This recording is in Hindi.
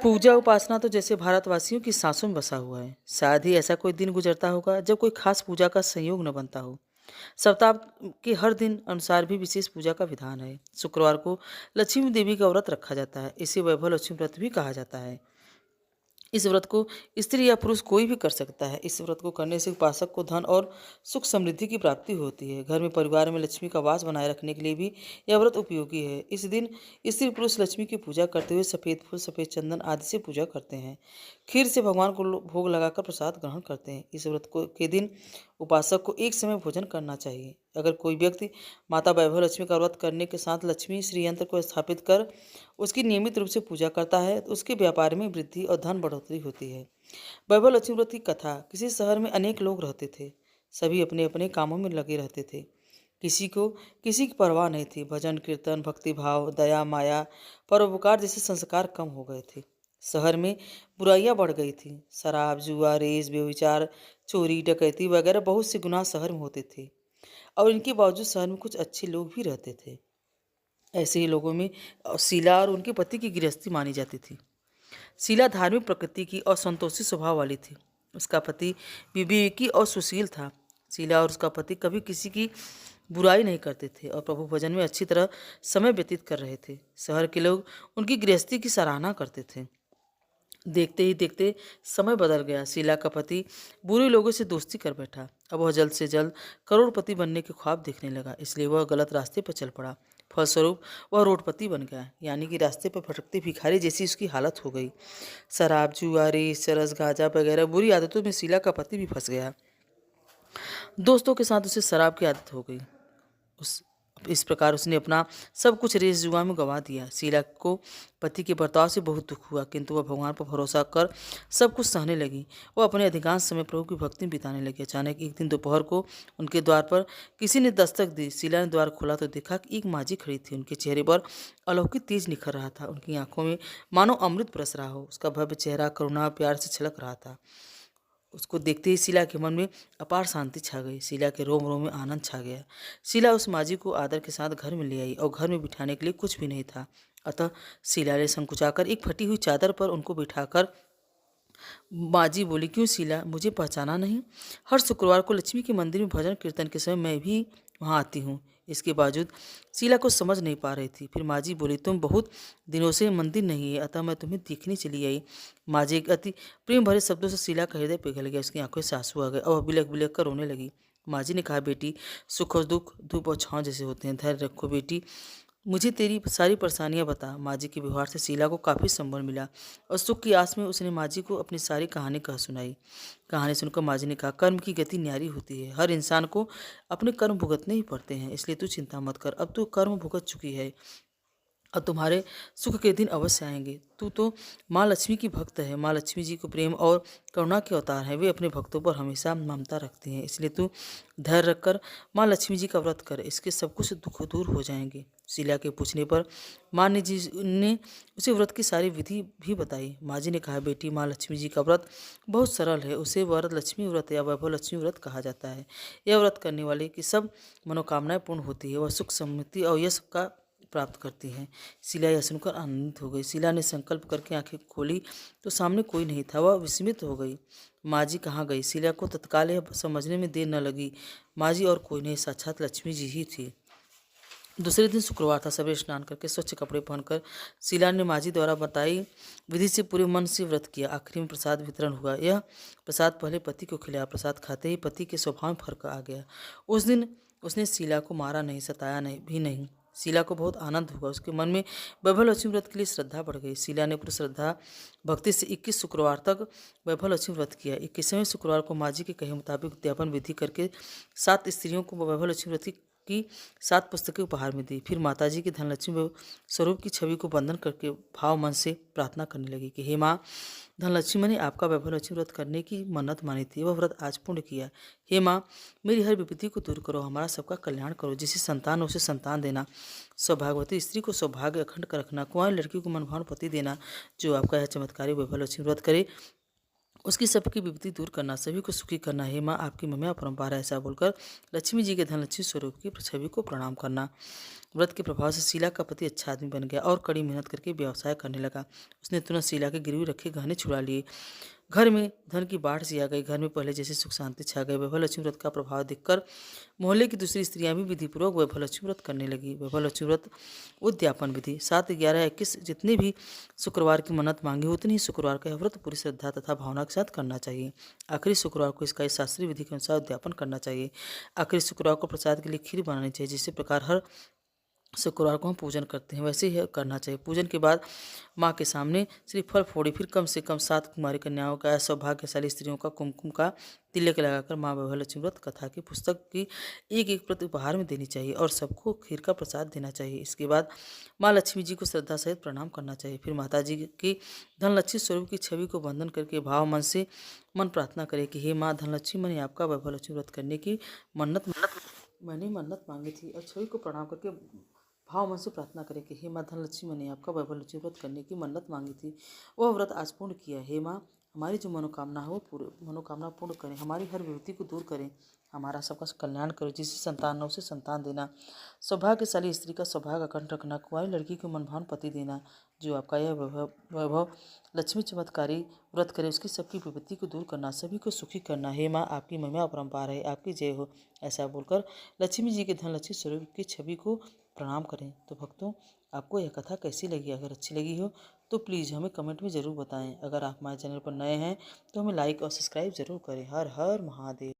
पूजा उपासना तो जैसे भारतवासियों की सांसों में बसा हुआ है। शायद ही ऐसा कोई दिन गुजरता होगा जब कोई खास पूजा का संयोग न बनता हो। सप्ताह के हर दिन अनुसार भी विशेष पूजा का विधान है। शुक्रवार को लक्ष्मी देवी का व्रत रखा जाता है। इसे वैभव लक्ष्मी व्रत भी कहा जाता है। इस व्रत को स्त्री या पुरुष कोई भी कर सकता है। इस व्रत को करने से उपासक को धन और सुख समृद्धि की प्राप्ति होती है। घर में परिवार में लक्ष्मी का वास बनाए रखने के लिए भी यह व्रत उपयोगी है। इस दिन स्त्री पुरुष लक्ष्मी की पूजा करते हुए सफ़ेद फूल सफ़ेद चंदन आदि से पूजा करते हैं। खीर से भगवान को भोग लगाकर प्रसाद ग्रहण करते हैं। इस व्रत को के दिन उपासक को एक समय भोजन करना चाहिए। अगर कोई व्यक्ति माता वैभव लक्ष्मी का व्रत करने के साथ लक्ष्मी श्री यंत्र को स्थापित कर उसकी नियमित रूप से पूजा करता है तो उसके व्यापार में वृद्धि और धन बढ़ोतरी होती है। वैभव लक्ष्मी व्रत की कथा। किसी शहर में अनेक लोग रहते थे। सभी अपने अपने कामों में लगे रहते थे। किसी की परवाह नहीं थी। भजन कीर्तन भक्ति भाव दया माया परोपकार जैसे संस्कार कम हो गए थे। शहर में बुराइयां बढ़ गई थी। शराब जुआ रेस व्यभिचार चोरी डकैती वगैरह बहुत से गुनाह शहर में होते थे। और इनके बावजूद शहर में कुछ अच्छे लोग भी रहते थे। ऐसे ही लोगों में शीला और उनके पति की गृहस्थी मानी जाती थी। शीला धार्मिक प्रकृति की और संतोषी स्वभाव वाली थी। उसका पति विवेकी और सुशील था। शीला और उसका पति कभी किसी की बुराई नहीं करते थे और प्रभु भजन में अच्छी तरह समय व्यतीत कर रहे थे। शहर के लोग उनकी गृहस्थी की सराहना करते थे। देखते ही देखते समय बदल गया। शीला का पति बुरे लोगों से दोस्ती कर बैठा। अब वह जल्द से जल्द करोड़पति बनने के ख्वाब देखने लगा, इसलिए वह गलत रास्ते पर चल पड़ा। फलस्वरूप वह रोडपति बन गया, यानी कि रास्ते पर भटकते भिखारी जैसी उसकी हालत हो गई। शराब जुआ रेस चरस गांजा वगैरह बुरी आदतों में शीला का पति भी फंस गया। दोस्तों के साथ उसे शराब की आदत हो गई। उस इस प्रकार उसने अपना सब कुछ रेस जुआ में गंवा दिया। शीला को पति के बर्ताव से बहुत दुख हुआ, किंतु वह भगवान पर भरोसा कर सब कुछ सहने लगी। वह अपने अधिकांश समय प्रभु की भक्ति में बिताने लगी। अचानक एक दिन दोपहर को उनके द्वार पर किसी ने दस्तक दी। शीला ने द्वार खोला तो देखा कि एक माझी खड़ी थी। उनके चेहरे पर अलौकिक तेज निखर रहा था। उनकी आंखों में मानो अमृत बरस रहा हो। उसका भव्य चेहरा करुणा और प्यार से छलक रहा था। उसको देखते ही शीला के मन में अपार शांति छा गई। शीला के रोम रोम में आनंद छा गया। शीला उस माझी को आदर के साथ घर में ले आई और घर में बिठाने के लिए कुछ भी नहीं था। अतः शीला ने संकुचाकर एक फटी हुई चादर पर उनको बिठाकर माँ बोली, क्यों शीला, मुझे पहचाना नहीं? हर शुक्रवार को लक्ष्मी के मंदिर में भजन कीर्तन के समय मैं भी वहाँ आती हूँ। इसके बावजूद शीला को समझ नहीं पा रही थी। फिर माँ बोली, तुम बहुत दिनों से मंदिर नहीं है, अतः मैं तुम्हें देखने चली आई। माँ के अति प्रेम भरे शब्दों से शीला का हृदय पिघल गया। उसकी आंखों से आंसू आ गए और बिलख बिलख कर रोने लगी। माँ ने कहा, बेटी, सुख और दुख धूप और छाँव जैसे होते हैं, धैर्य रखो बेटी, मुझे तेरी सारी परेशानियां बता। माँ के व्यवहार से शीला को काफ़ी संबल मिला और सुख की आस में उसने माँ को अपनी सारी कहानी कह सुनाई। कहानी सुनकर माँ ने कहा, कर्म की गति न्यारी होती है। हर इंसान को अपने कर्म भुगतने ही पड़ते हैं, इसलिए तू चिंता मत कर। अब तू कर्म भुगत चुकी है और तुम्हारे सुख के दिन अवश्य आएंगे। तू तो माँ लक्ष्मी की भक्त है। माँ लक्ष्मी जी को प्रेम और करुणा के अवतार हैं। वे अपने भक्तों पर हमेशा ममता रखती हैं, इसलिए तू धैर्य रखकर माँ लक्ष्मी जी का व्रत कर। इसके सब कुछ दुख दूर हो जाएंगे। शीला के पूछने पर माँ ने उसे व्रत की सारी विधि भी बताई। माँ जी ने कहा, बेटी, माँ लक्ष्मी जी का व्रत बहुत सरल है। उसे व्रत लक्ष्मी व्रत या वैभव लक्ष्मी व्रत कहा जाता है। यह व्रत करने वाले की सब मनोकामनाएं पूर्ण होती है। वह सुख समृद्धि और यश का प्राप्त करती हैं। शीला यह सुनकर आनंदित हो गई। शीला ने संकल्प करके आंखें खोली तो सामने कोई नहीं था। वह विस्मित हो गई। माँ जी कहाँ गई? शीला को तत्काल यह समझने में देर न लगी। माँ जी और कोई नहीं, साक्षात लक्ष्मी जी ही थी। दूसरे दिन शुक्रवार था। सवेरे स्नान करके स्वच्छ कपड़े पहनकर शीला ने माँ जी द्वारा बताई विधि से पूरे मन से व्रत किया। आखिरी में प्रसाद वितरण हुआ। यह प्रसाद पहले पति को खिलाया। प्रसाद खाते ही पति के स्वभाव में फर्क आ गया। उस दिन उसने शीला को मारा नहीं, सताया नहीं। शीला को बहुत आनंद हुआ। उसके मन में वैभव लक्ष्मी व्रत के लिए श्रद्धा बढ़ गई। शीला ने पूरी श्रद्धा भक्ति से 21 शुक्रवार तक वैभव लक्ष्मी व्रत किया। 21वें शुक्रवार को माँ जी के कहे मुताबिक उद्यापन विधि करके 7 स्त्रियों को वैभव लक्ष्मी व्रत की 7 पुस्तकें उपहार में दी। फिर माताजी की धनलक्ष्मी स्वरूप की छवि को वंदन करके भाव मन से प्रार्थना करने लगी कि हे माँ धनलक्ष्मी, मैंने आपका वैभव लक्ष्मी व्रत करने की मन्नत मानी थी, वह व्रत आज पूर्ण किया। हे माँ, मेरी हर विपत्ति को दूर करो, हमारा सबका कल्याण करो। जिसे संतान हो उसे संतान देना, सौभाग्यवती स्त्री को सौभाग्य अखंड कर रखना, कुंवारी लड़की को मनभावन पति देना। जो आपका यह चमत्कारी वैभव लक्ष्मी व्रत करे उसकी सबकी विपत्ति दूर करना, सभी को सुखी करना। हे माँ, आपकी महिमा अपरंपार है। ऐसा बोलकर लक्ष्मी जी के धनलक्ष्मी स्वरूप की छवि को प्रणाम करना। व्रत के प्रभाव से शीला का पति अच्छा आदमी बन गया और कड़ी मेहनत करके व्यवसाय करने लगा। उसने तुरंत शीला के गिरवी रखे गहने छुड़ा लिए। घर में धन की बाढ़ सी आ गई। घर में पहले जैसे सुख शांति छा गई। वैभव लक्ष्मी व्रत का प्रभाव देखकर मोहल्ले की दूसरी स्त्रियां भी विधिपूर्वक वैभव लक्ष्मी व्रत करने लगी। वैभव लक्ष्मी व्रत उद्यापन विधि 7, 11, 21 जितने भी शुक्रवार की मन्नत मांगी उतनी ही शुक्रवार का यह व्रत पूरी श्रद्धा तथा भावना के साथ करना चाहिए। आखिरी शुक्रवार को इसका इस शास्त्रीय विधि के अनुसार उद्यापन करना चाहिए। आखिरी शुक्रवार को प्रसाद के लिए खीर बनानी चाहिए। जिस प्रकार हर शुक्रवार को हम पूजन करते हैं वैसे ही करना चाहिए। पूजन के बाद माँ के सामने श्रीफल फोड़ी, फिर कम से कम 7 कुमारी कन्याओं का, सौभाग्यशाली स्त्रियों का कुमकुम का तिलक लगाकर माँ वैभव लक्ष्मी व्रत कथा की पुस्तक की एक प्रति उपहार में देनी चाहिए और सबको खीर का प्रसाद देना चाहिए। इसके बाद माँ लक्ष्मी जी को श्रद्धा सहित प्रणाम करना चाहिए। फिर माता जी की धनलक्ष्मी स्वरूप की छवि को वंदन करके भाव मन से मन प्रार्थना करें कि हे माँ धनलक्ष्मी, मैंने आपका वैभव लक्ष्मी व्रत करने की मन्नत मांगी थी। और छवि को प्रणाम करके भाव मन से प्रार्थना करें कि हे माँ धनलक्ष्मी, मैंने आपका वैभव लक्ष्मी व्रत करने की मन्नत मांगी थी, वह व्रत आज पूर्ण किया। हे माँ, हमारी जो मनोकामना है वो मनोकामना पूर्ण करें, हमारी हर विपत्ति को दूर करें, हमारा सबका कल्याण करो। जिसे संतान न उसे संतान देना, सौभाग्यशाली स्त्री का सौभाग्य अखंड रखना, कुंवारी लड़की को मनभावन पति देना। जो आपका यह वैभव लक्ष्मी चमत्कारी व्रत करे उसकी सबकी विपत्ति को दूर करना, सभी को सुखी करना। हे माँ, आपकी महिमा अपरंपार है, आपकी जय हो। ऐसा बोलकर लक्ष्मी जी के धनलक्ष्मी स्वरूप की छवि को प्रणाम करें। तो भक्तों, आपको यह कथा कैसी लगी? अगर अच्छी लगी हो तो प्लीज़ हमें कमेंट में ज़रूर बताएं। अगर आप हमारे चैनल पर नए हैं तो हमें लाइक और सब्सक्राइब ज़रूर करें। हर हर महादेव।